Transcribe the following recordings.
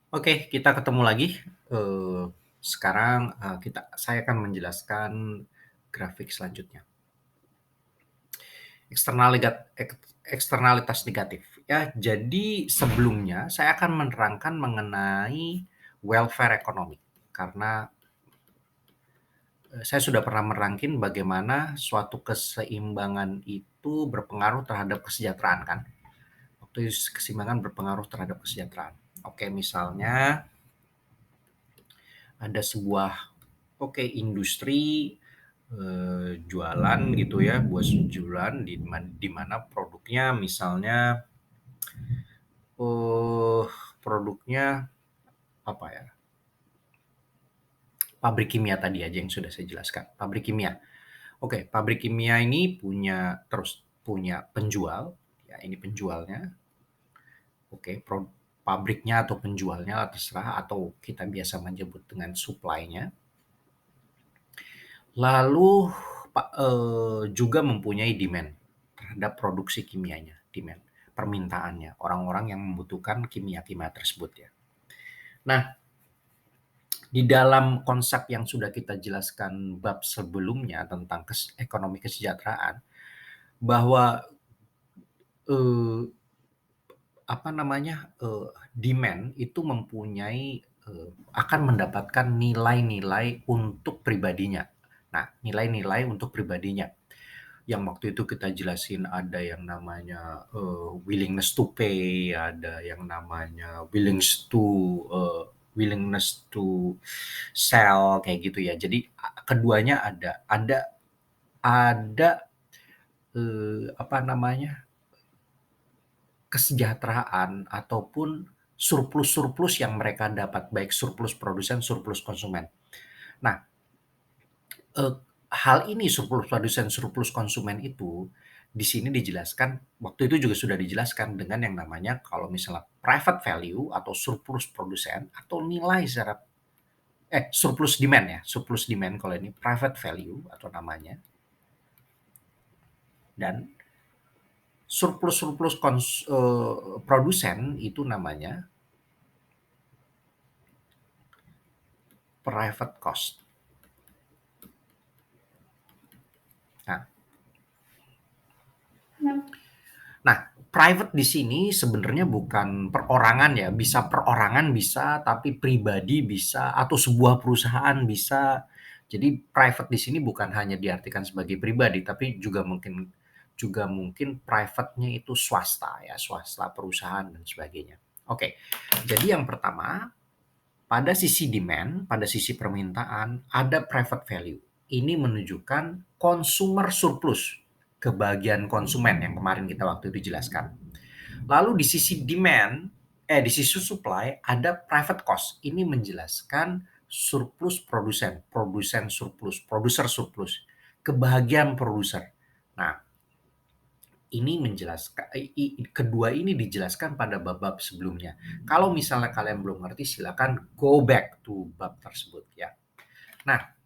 Oke, kita ketemu lagi. Sekarang, saya akan menjelaskan grafik selanjutnya. Eksternalitas negatif. Ya, jadi sebelumnya saya akan menerangkan mengenai welfare ekonomi, karena, saya sudah pernah merangkin bagaimana suatu keseimbangan itu berpengaruh terhadap kesejahteraan kan. Waktu keseimbangan berpengaruh terhadap kesejahteraan. Oke, misalnya ada sebuah industri, jualan gitu ya, buat jualan di mana produknya misalnya, eee, produknya apa ya, pabrik kimia tadi aja yang sudah saya jelaskan, pabrik kimia. Oke, pabrik kimia ini punya penjual, ya ini penjualnya, oke, pabriknya atau penjualnya terserah atau kita biasa menyebut dengan supply-nya. Lalu juga mempunyai demand terhadap produksi kimianya, demand, permintaannya, orang-orang yang membutuhkan kimia-kimia tersebut ya. Nah, di dalam konsep yang sudah kita jelaskan bab sebelumnya tentang ekonomi kesejahteraan, bahwa, eee, demand itu akan mendapatkan nilai-nilai untuk pribadinya. Nah, nilai-nilai untuk pribadinya. Yang waktu itu kita jelasin ada yang namanya, willingness to pay, ada yang namanya willingness to sell kayak gitu ya. Jadi keduanya ada. Ada, apa namanya, kesejahteraan ataupun surplus-surplus yang mereka dapat, baik surplus produsen, surplus konsumen. Nah, Eee, hal ini surplus produsen, surplus konsumen itu, di sini dijelaskan, waktu itu juga sudah dijelaskan dengan yang namanya kalau misalnya private value atau surplus produsen atau nilai secara surplus demand ya, surplus demand kalau ini private value atau namanya, dan surplus-surplus produsen itu namanya private cost. Nah Nah, private di sini sebenarnya bukan perorangan ya, bisa perorangan bisa, tapi pribadi bisa, atau sebuah perusahaan bisa. Jadi private di sini bukan hanya diartikan sebagai pribadi, tapi juga mungkin private-nya itu swasta ya, swasta, perusahaan dan sebagainya. Oke, jadi yang pertama, pada sisi demand, pada sisi permintaan, ada private value. Ini menunjukkan consumer surplus, kebahagiaan konsumen yang kemarin kita waktu itu jelaskan. Lalu di sisi supply ada private cost. Ini menjelaskan surplus produsen, produsen surplus, produser surplus, kebahagiaan produser. Nah, ini menjelaskan kedua ini dijelaskan pada bab-bab sebelumnya. Kalau misalnya kalian belum ngerti, silakan go back to bab tersebut ya. Nah,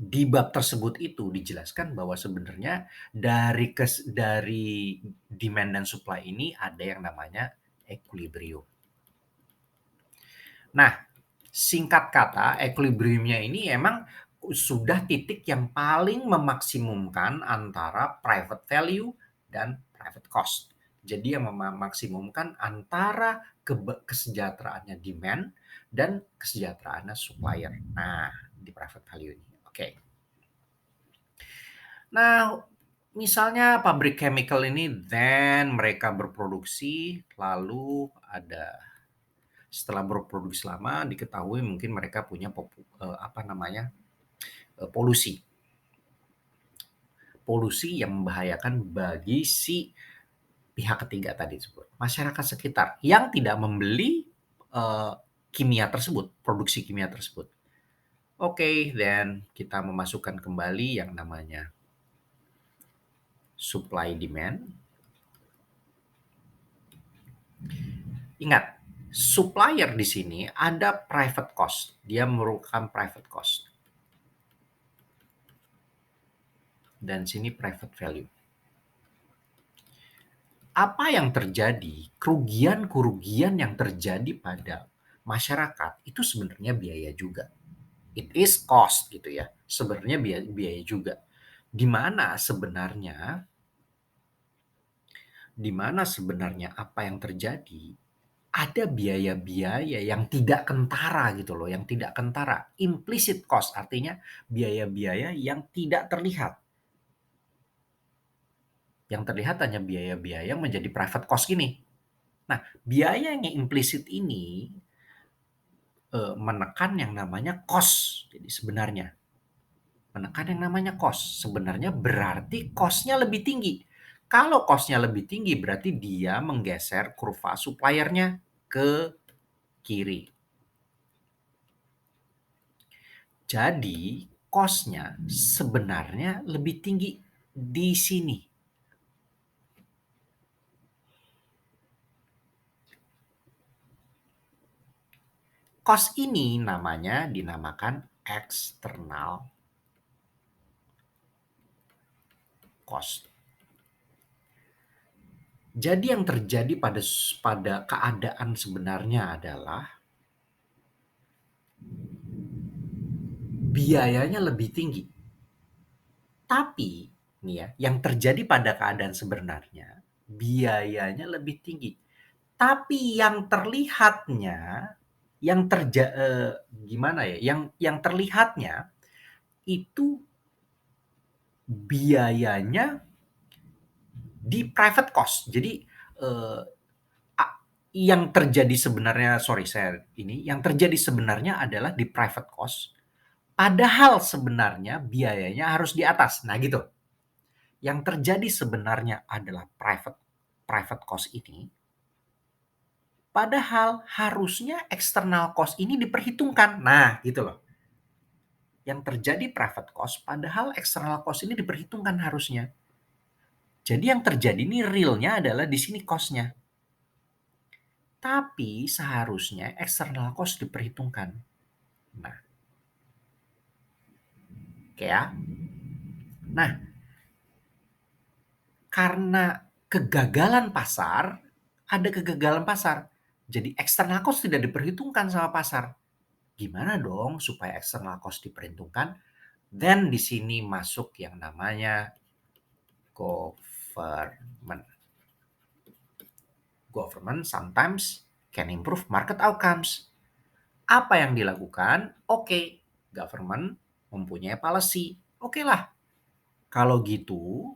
di bab tersebut itu dijelaskan bahwa sebenarnya dari demand dan supply ini ada yang namanya equilibrium. Nah, singkat kata, equilibriumnya ini emang sudah titik yang paling memaksimumkan antara private value dan private cost. Jadi yang memaksimumkan antara kesejahteraannya demand dan kesejahteraannya supplier. Nah, di private value ini. Oke. Nah, misalnya pabrik chemical ini mereka berproduksi, lalu setelah berproduksi lama diketahui mungkin mereka punya polusi. Polusi yang membahayakan bagi si pihak ketiga tadi tersebut, masyarakat sekitar yang tidak membeli, eee, kimia tersebut, produksi kimia tersebut. Oke, dan kita memasukkan kembali yang namanya supply demand. Ingat, supplier di sini ada private cost, dia merupakan private cost. Dan sini private value. Apa yang terjadi, kerugian-kerugian yang terjadi pada masyarakat, itu sebenarnya biaya juga. It is cost gitu ya. Sebenarnya biaya juga. Di mana sebenarnya apa yang terjadi, ada biaya-biaya yang tidak kentara gitu loh, yang tidak kentara. Implicit cost artinya biaya-biaya yang tidak terlihat. Yang terlihat hanya biaya-biaya yang menjadi private cost ini. Nah, biaya yang implisit ini menekan yang namanya cost. Jadi sebenarnya menekan yang namanya cost. Sebenarnya berarti cost-nya lebih tinggi. Kalau cost-nya lebih tinggi berarti dia menggeser kurva suppliernya ke kiri. Jadi cost-nya sebenarnya lebih tinggi di sini. Cost ini dinamakan external cost. Jadi yang terjadi pada keadaan sebenarnya adalah biayanya lebih tinggi. Tapi nih ya, yang terjadi pada keadaan sebenarnya biayanya lebih tinggi. Tapi yang terlihatnya gimana ya? Yang terlihatnya itu biayanya di private cost. Jadi eh, yang terjadi sebenarnya, yang terjadi sebenarnya adalah di private cost. Padahal sebenarnya biayanya harus di atas. Nah gitu. Yang terjadi sebenarnya adalah private cost ini. Padahal harusnya external cost ini diperhitungkan. Nah gitu loh. Yang terjadi private cost, padahal external cost ini diperhitungkan harusnya. Jadi yang terjadi ini realnya adalah di sini cost-nya. Tapi seharusnya external cost diperhitungkan. Nah, oke ya. Nah, karena kegagalan pasar, ada kegagalan pasar. Jadi external cost tidak diperhitungkan sama pasar. Gimana dong supaya external cost diperhitungkan? Then di sini masuk yang namanya government. Government sometimes can improve market outcomes. Apa yang dilakukan? Oke, government mempunyai policy. Oke lah. Kalau gitu,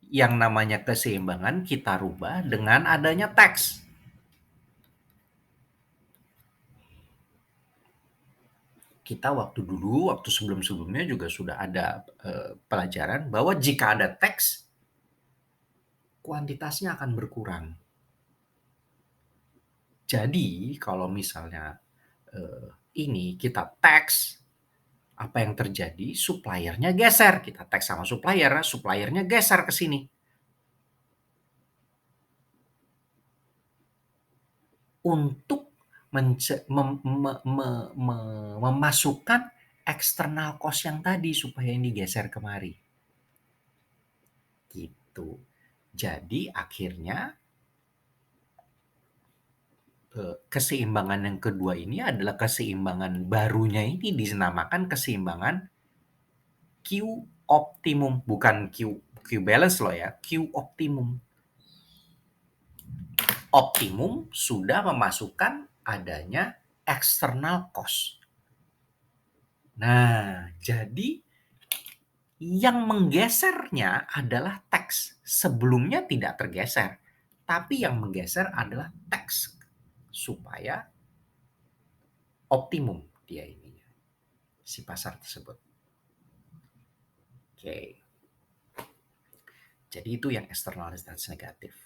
yang namanya keseimbangan kita rubah dengan adanya tax. Kita waktu sebelum-sebelumnya juga sudah ada pelajaran bahwa jika ada tax, kuantitasnya akan berkurang. Jadi kalau misalnya ini kita tax, apa yang terjadi? Suppliernya geser. Kita tax sama suppliernya geser ke sini. Untuk memasukkan eksternal cost yang tadi supaya ini geser kemari. Gitu. Jadi akhirnya keseimbangan yang kedua ini adalah keseimbangan barunya ini dinamakan keseimbangan Q optimum, bukan Q balance loh ya, Q optimum. Optimum sudah memasukkan adanya external cost. Nah, jadi yang menggesernya adalah tax. Sebelumnya tidak tergeser, tapi yang menggeser adalah tax supaya optimum dia ini si pasar tersebut. Oke. Jadi itu yang externalitas negatif.